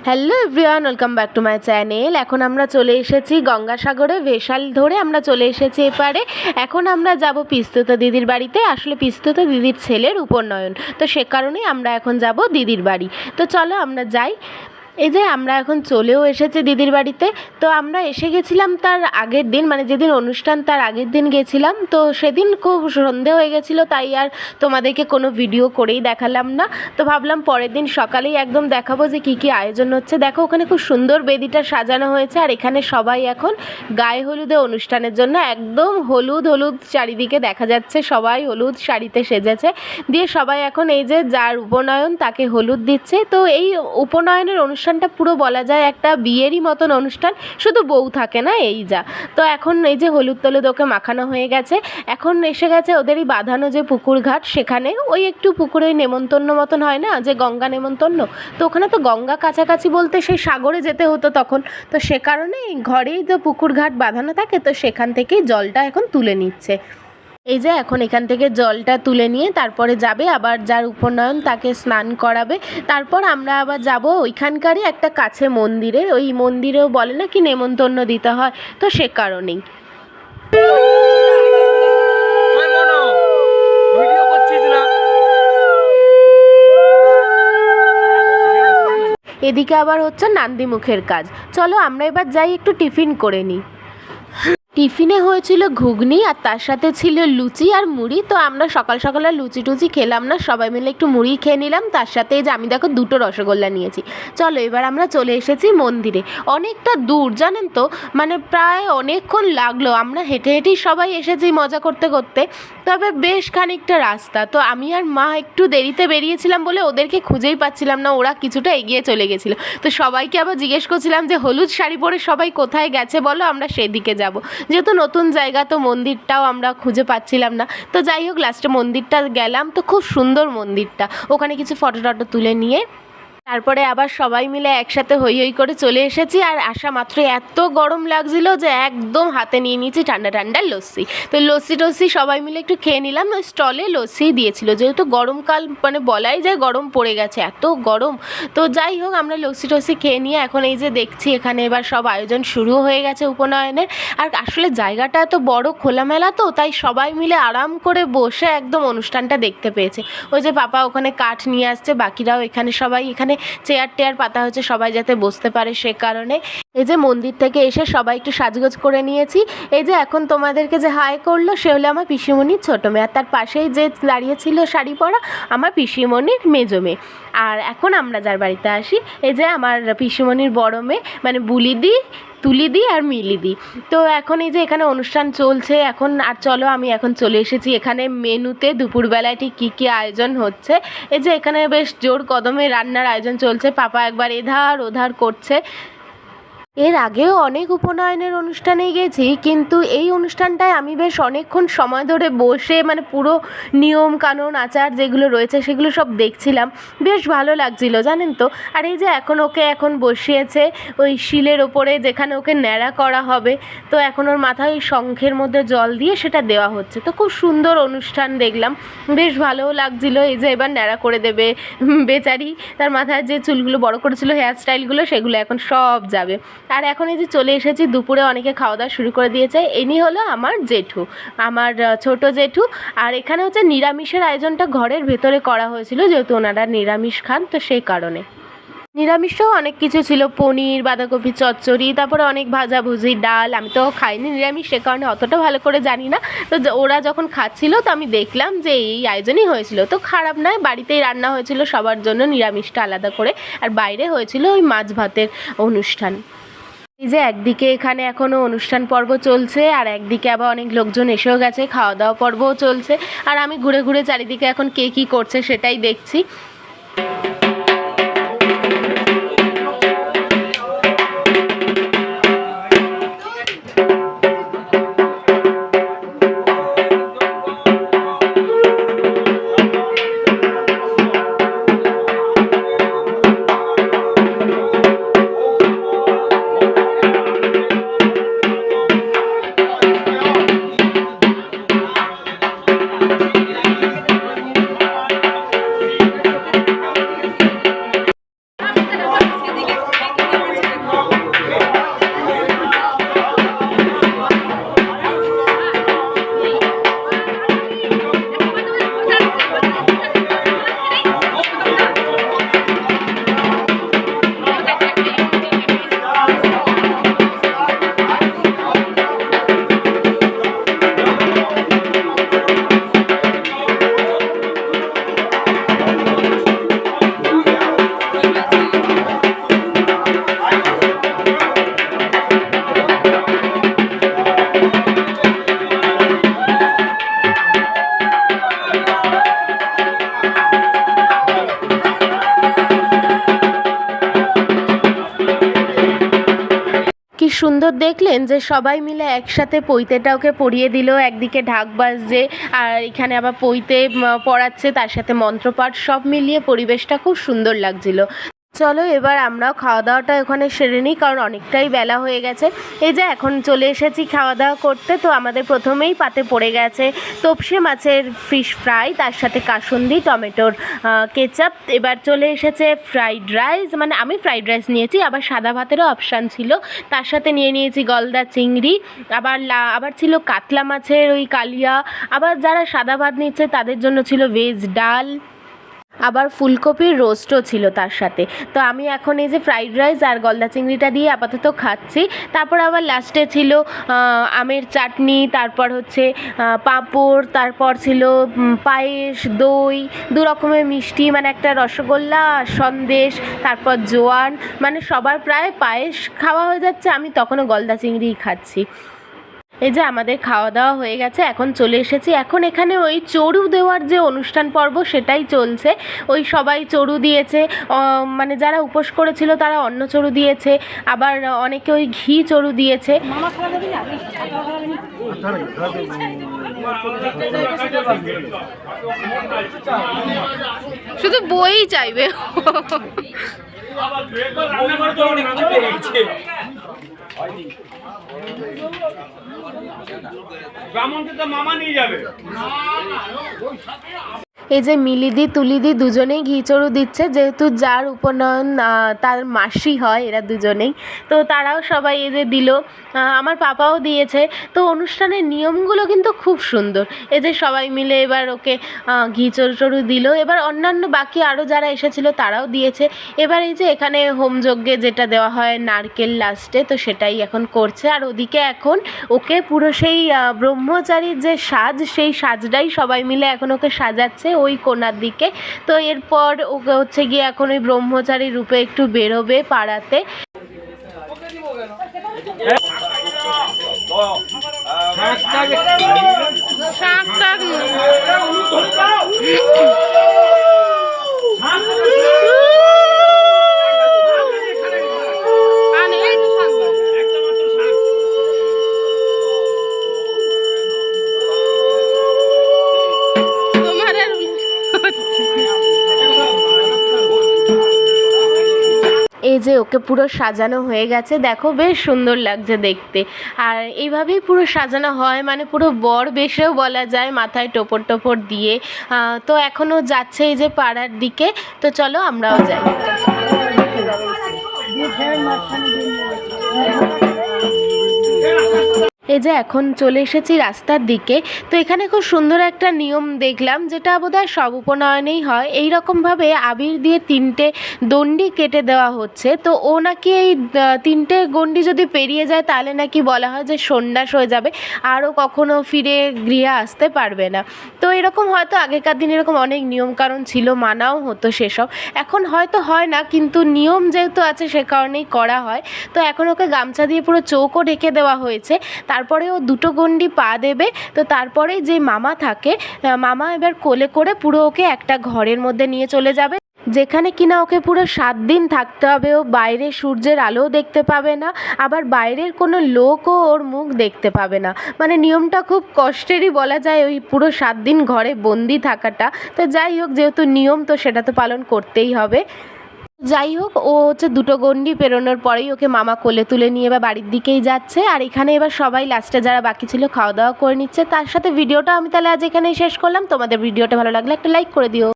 Hello everyone, welcome back to my channel. এখন আমরা চলে এসেছি গঙ্গাসাগরে, ভেসাল ধরে আমরা চলে এসেছি এপারে। এখন আমরা যাব পিস্তুত দিদির বাড়িতে। আসলে পিস্তুত দিদির ছেলের উপনয়ন, তো সে কারণেই আমরা এখন যাব দিদির বাড়ি। তো চলো আমরা যাই। এই যে আমরা এখন চলেও এসেছি দিদির বাড়িতে। তো আমরা এসে গেছিলাম তার আগের দিন, মানে যেদিন অনুষ্ঠান তার আগের দিন গেছিলাম। তো সেদিন খুব সন্ধে হয়ে গেছিলো, তাই আর তোমাদেরকে কোনো ভিডিও করেই দেখালাম না। তো ভাবলাম পরের দিন সকালেই একদম দেখাবো যে কী কী আয়োজন হচ্ছে। দেখো ওখানে খুব সুন্দর বেদিটা সাজানো হয়েছে, আর এখানে সবাই এখন গায়ে হলুদে অনুষ্ঠানের জন্য একদম হলুদ হলুদ চারিদিকে দেখা যাচ্ছে, সবাই হলুদ শাড়িতে সেজেছে। দিয়ে সবাই এখন এই যে যার উপনয়ন তাকে হলুদ দিচ্ছে। তো এই উপনয়নের অনুষ্ঠানটা পুরো বলা যায় একটা বিয়েরই মতন অনুষ্ঠান, শুধু বউ থাকে না, এই যা। তো এখন এই যে হলুদ টলুদ ওকে মাখানো হয়ে গেছে। এখন এসে গেছে ওদেরই বাঁধানো যে পুকুর ঘাট, সেখানে ওই একটু পুকুরে নেমন্তন্ন মতন হয় না, যে গঙ্গা নেমন্তন্ন। তো ওখানে তো গঙ্গা কাছাকাছি বলতে সেই সাগরে যেতে হতো তখন। তো সে কারণে ঘরেই তো পুকুর ঘাট বাঁধানো থাকে, তো সেখান থেকেই জলটা এখন তুলে নিচ্ছে। এই যে এখন এখান থেকে জলটা তুলে নিয়ে তারপরে যাবে আবার যার উপনয়ন তাকে স্নান করাবে। তারপর আমরা আবার যাব ওইখানকারই একটা কাছে মন্দিরে। ওই মন্দিরেও বলে না কি নেমন্তন্ন দিতে হয়, তো সে কারণেই। এদিকে আবার হচ্ছে নান্দিমুখের কাজ। চলো আমরা এবার যাই, একটু টিফিন করে নিই। টিফিনে হয়েছিল ঘুগনি, আর তার সাথে ছিল লুচি আর মুড়ি। তো আমরা সকাল সকাল আর লুচি টুচি খেলাম না, সবাই মিলে একটু মুড়ি খেয়ে নিলাম। তার সাথে এই যে আমি দেখো 2টো রসগোল্লা নিয়েছি। চলো এবার আমরা চলে এসেছি মন্দিরে। অনেকটা দূর জানেন তো, মানে প্রায় অনেকক্ষণ লাগলো। আমরা হেঁটে হেঁটেই সবাই এসেছি মজা করতে করতে, তবে বেশ খানিকটা রাস্তা। তো আমি আর মা একটু দেরিতে বেরিয়েছিলাম বলে ওদেরকে খুঁজেই পাচ্ছিলাম না, ওরা কিছুটা এগিয়ে চলে গেছিলো। তো সবাইকে আবার জিজ্ঞেস করছিলাম যে হলুদ শাড়ি পরে সবাই কোথায় গেছে বলো, আমরা সেদিকে যাব। যেহেতু নতুন জায়গা, তো মন্দিরটাও আমরা খুঁজে পাচ্ছিলাম না। তো যাই হোক লাস্টে মন্দিরটা গেলাম, তো খুব সুন্দর মন্দিরটা। ওখানে কিছু ফটো টটো তুলে নিয়ে তারপরে আবার সবাই মিলে একসাথে হই হই করে চলে এসেছি। আর আসা মাত্র এত গরম লাগছিল যে একদম হাতে নিয়ে নিয়েছি ঠান্ডা ঠান্ডা লস্যি। তো লস্যি টস্যি সবাই মিলে একটু খেয়ে নিলাম। ওই স্টলে লস্যিই দিয়েছিল, যেহেতু গরমকাল, মানে বলাই যায় গরম পড়ে গেছে, এত গরম। তো যাই হোক আমরা লস্যি টস্যি খেয়ে নিয়ে এখন এই যে দেখছি এখানে এবার সব আয়োজন শুরু হয়ে গেছে উপনয়নের। আর আসলে জায়গাটা এত বড় খোলামেলা, তো তাই সবাই মিলে আরাম করে বসে একদম অনুষ্ঠানটা দেখতে পেয়েছে। ওই যে পাপা ওখানে কাঠ নিয়ে আসছে, বাকিরাও এখানে সবাই এখানে চেয়ার টেয়ার পাতা হচ্ছে সবাই যাতে বসতে পারে, সে কারণে। এই যে মন্দির থেকে এসে সবাই একটু সাজগোজ করে নিয়েছি। এই যে এখন তোমাদেরকে যে হাই করলো সে হলো আমার পিসিমণির ছোটো মেয়ে, আর তার পাশেই যে দাঁড়িয়েছিল শাড়ি পরা আমার পিসিমণির মেজো মেয়ে। আর এখন আমরা যার বাড়িতে আসি, এই যে আমার পিসিমণির বড় মেয়ে, মানে বুলিদি, তুলিদি আর মিলিদি। তো এখন এই যে এখানে অনুষ্ঠান চলছে এখন। আর চলো আমি এখন চলে এসেছি এখানে মেনুতে, দুপুরবেলায় ঠিক কী কী আয়োজন হচ্ছে। এই যে এখানে বেশ জোর কদমে রান্নার আয়োজন চলছে, পাপা একবার এধার ওধার করছে। এর আগেও অনেক উপনয়নের অনুষ্ঠানে গেছি, কিন্তু এই অনুষ্ঠানটায় আমি বেশ অনেকক্ষণ সময় ধরে বসে, মানে পুরো নিয়ম কানুন আচার যেগুলো রয়েছে সেগুলো সব দেখছিলাম, বেশ ভালো লাগছিল জানেন তো। আর এই যে ওকে এখন বসিয়েছে ওই শিলের ওপরে, যেখানে ওকে ন্যাড়া করা হবে। তো এখন ওর মাথায় ওই শঙ্খের মধ্যে জল দিয়ে সেটা দেওয়া হচ্ছে। তো খুব সুন্দর অনুষ্ঠান দেখলাম, বেশ ভালোও লাগছিল। এই যে এবার ন্যাড়া করে দেবে বেচারি, তার মাথায় যে চুলগুলো বড় করেছিল, হেয়ার স্টাইলগুলো, সেগুলো এখন সব যাবে। আর এখন এই যে চলে এসেছি দুপুরে, অনেকে খাওয়া দাওয়া শুরু করে দিয়েছে। ইনি হলো আমার জেঠু, আমার ছোট জেঠু। আর এখানে হচ্ছে নিরামিষের আয়োজনটা ঘরের ভেতরে করা হয়েছিল, যেহেতু ওনারা নিরামিষ খান, তো সেই কারণে। নিরামিষও অনেক কিছু ছিল, পনির, বাঁধাকপি চচ্চড়ি, তারপরে অনেক ভাজাভুজি, ডাল। আমি তো খাইনি নিরামিষ, সে কারণে অতটা ভালো করে জানি না। তো ওরা যখন খাচ্ছিল তো আমি দেখলাম যে এই আয়োজনই হয়েছিল। তো খারাপ নয়, বাড়িতেই রান্না হয়েছিল সবার জন্য, নিরামিষটা আলাদা করে। আর বাইরে হয়েছিল ওই মাছ ভাতের অনুষ্ঠান। এই যে একদিকে এখানে এখনও অনুষ্ঠান পর্ব চলছে, আর একদিকে আবার অনেক লোকজন এসেও গেছে, খাওয়া দাওয়া পর্বও চলছে। আর আমি ঘুরে ঘুরে চারিদিকে এখন কে কী করছে সেটাই দেখছি। সুন্দর দেখলেন যে সবাই মিলে একসাথে পৈতেটা ওকে পরিয়ে দিল, একদিকে ঢাক বাজছে আর এখানে আবার পৈতে পড়াচ্ছে, তার সাথে মন্ত্রপাঠ, সব মিলিয়ে পরিবেশটা খুব সুন্দর লাগছিল। চলো এবার আমরাও খাওয়া দাওয়াটা ওখানে সেরে নিই, কারণ অনেকটাই বেলা হয়ে গেছে। এই যে এখন চলে এসেছি খাওয়া দাওয়া করতে। তো আমাদের প্রথমেই পাতে পড়ে গেছে তোপসে মাছের ফিশ ফ্রাই, তার সাথে কাসুন্দি, টমেটোর কেচাপ। এবার চলে এসেছে ফ্রাইড রাইস, মানে আমি ফ্রাইড রাইস নিয়েছি, আবার সাদা ভাতেরও অপশান ছিল। তার সাথে নিয়েছি গলদা চিংড়ি, আবার ছিল কাতলা মাছের ওই কালিয়া, আবার যারা সাদা ভাত নিচ্ছে তাদের জন্য ছিল ভেজ ডাল, আবার ফুলকপির রোস্টও ছিল তার সাথে। তো আমি এখন এই যে ফ্রাইড রাইস আর গলদা চিংড়িটা দিয়ে আপাতত খাচ্ছি। তারপর আবার লাস্টে ছিল আমের চাটনি, তারপর হচ্ছে পাঁপড়, তারপর ছিল পায়েস, দই, দু রকমের মিষ্টি, মানে একটা রসগোল্লা, সন্দেশ, তারপর জোয়ান, মানে সবার প্রায় পায়েস খাওয়া হয়ে যাচ্ছে, আমি তখনও গলদা চিংড়িই খাচ্ছি। এই যে আমাদের খাওয়া দাওয়া হয়ে গেছে, এখন চলে এসেছি, এখন এখানে ওই চড়ু দেওয়ার যে অনুষ্ঠান পর্ব সেটাই চলছে। ওই সবাই চড়ু দিয়েছে, মানে যারা উপোস করেছিল তারা অন্ন চড়ু দিয়েছে, আবার অনেকে ওই ঘি চড়ু দিয়েছে। শুধু বই চাইবে। ব্রাহ্মণকে তো মামা নিয়ে যাবে। এই যে মিলিদি তুলিদি দুজনেই ঘিচড়ু দিচ্ছে, যেহেতু যার উপনয়ন তার মাসি হয় এরা দুজনেই, তো তারাও সবাই এই যে দিল, আমার পাপাও দিয়েছে। তো অনুষ্ঠানের নিয়মগুলো কিন্তু খুব সুন্দর। এই যে সবাই মিলে এবার ওকে ঘিচড়ু দিল, এবার অন্যান্য বাকি আরও যারা এসেছিলো তারাও দিয়েছে। এবার এই যে এখানে হোমযজ্ঞে যেটা দেওয়া হয় নারকেল লাস্টে, তো সেটাই এখন করছে। আর ওদিকে এখন ওকে পুরো সেই ব্রহ্মচারীর যে সাজ, সেই সাজটাই সবাই মিলে এখন ওকে সাজাচ্ছে ওই কোণার দিকে। তো এরপর ওকে হচ্ছে গিয়ে এখন ওই ব্রহ্মচারী রূপে একটু বেরোবে পাড়াতে। এই যে ওকে পুরো সাজানো হয়ে গেছে, দেখো বেশ সুন্দর লাগছে দেখতে। আর এইভাবেই পুরো সাজানো হয়, মানে পুরো বর বেশেও বলা যায়, মাথায় টোপর টোপর দিয়ে। তো এখনও যাচ্ছে এই যে পাড়ার দিকে, তো চলো আমরাও যাই। এই যে এখন চলে এসেছি রাস্তার দিকে। তো এখানে খুব সুন্দর একটা নিয়ম দেখলাম, যেটা বোধহয় সব উপনয়নেই হয়। এই রকমভাবে আবির দিয়ে 3টে দণ্ডি কেটে দেওয়া হচ্ছে। তো ও নাকি এই 3টে গণ্ডি যদি পেরিয়ে যায় তাহলে নাকি বলা হয় যে সন্ন্যাস হয়ে যাবে, আরও কখনো ফিরে গৃহে আসতে পারবে না। তো এরকম হয়তো আগেকার দিন এরকম অনেক নিয়মকানুন ছিল, মানাও হতো সেসব। এখন হয়তো হয় না, কিন্তু নিয়ম যেহেতু আছে সে কারণেই করা হয়। তো এখন ওকে গামছা দিয়ে পুরো চৌকো ঢেকে দেওয়া হয়েছে। তারপরে ও 2টো গণ্ডি পা দেবে। তো তারপরে যে মামা থাকে, মামা এবার কোলে করে পুরো ওকে একটা ঘরের মধ্যে নিয়ে চলে যাবে, যেখানে কিনা ওকে পুরো 7 দিন থাকতে হবে। ও বাইরে সূর্যের আলোও দেখতে পাবে না, আবার বাইরের কোনো লোকও ওর মুখ দেখতে পাবে না। মানে নিয়মটা খুব কষ্টেরই বলা যায়, ওই পুরো 7 দিন ঘরে বন্দি থাকাটা। তো যাই হোক, যেহেতু নিয়ম তো সেটা তো পালন করতেই হবে। যাই হোক, ও হচ্ছে 2টো গণ্ডি পেরোনোর পরেই ওকে মামা কোলে তুলে নিয়ে এবার বাড়ির দিকেই যাচ্ছে। আর এখানে এবার সবাই লাস্টে যারা বাকি ছিল খাওয়া দাওয়া করে নিচ্ছে। তার সাথে ভিডিওটা আমি তাহলে আজ এখানেই শেষ করলাম। তোমাদের ভিডিওটা ভালো লাগলে একটা লাইক করে দিও।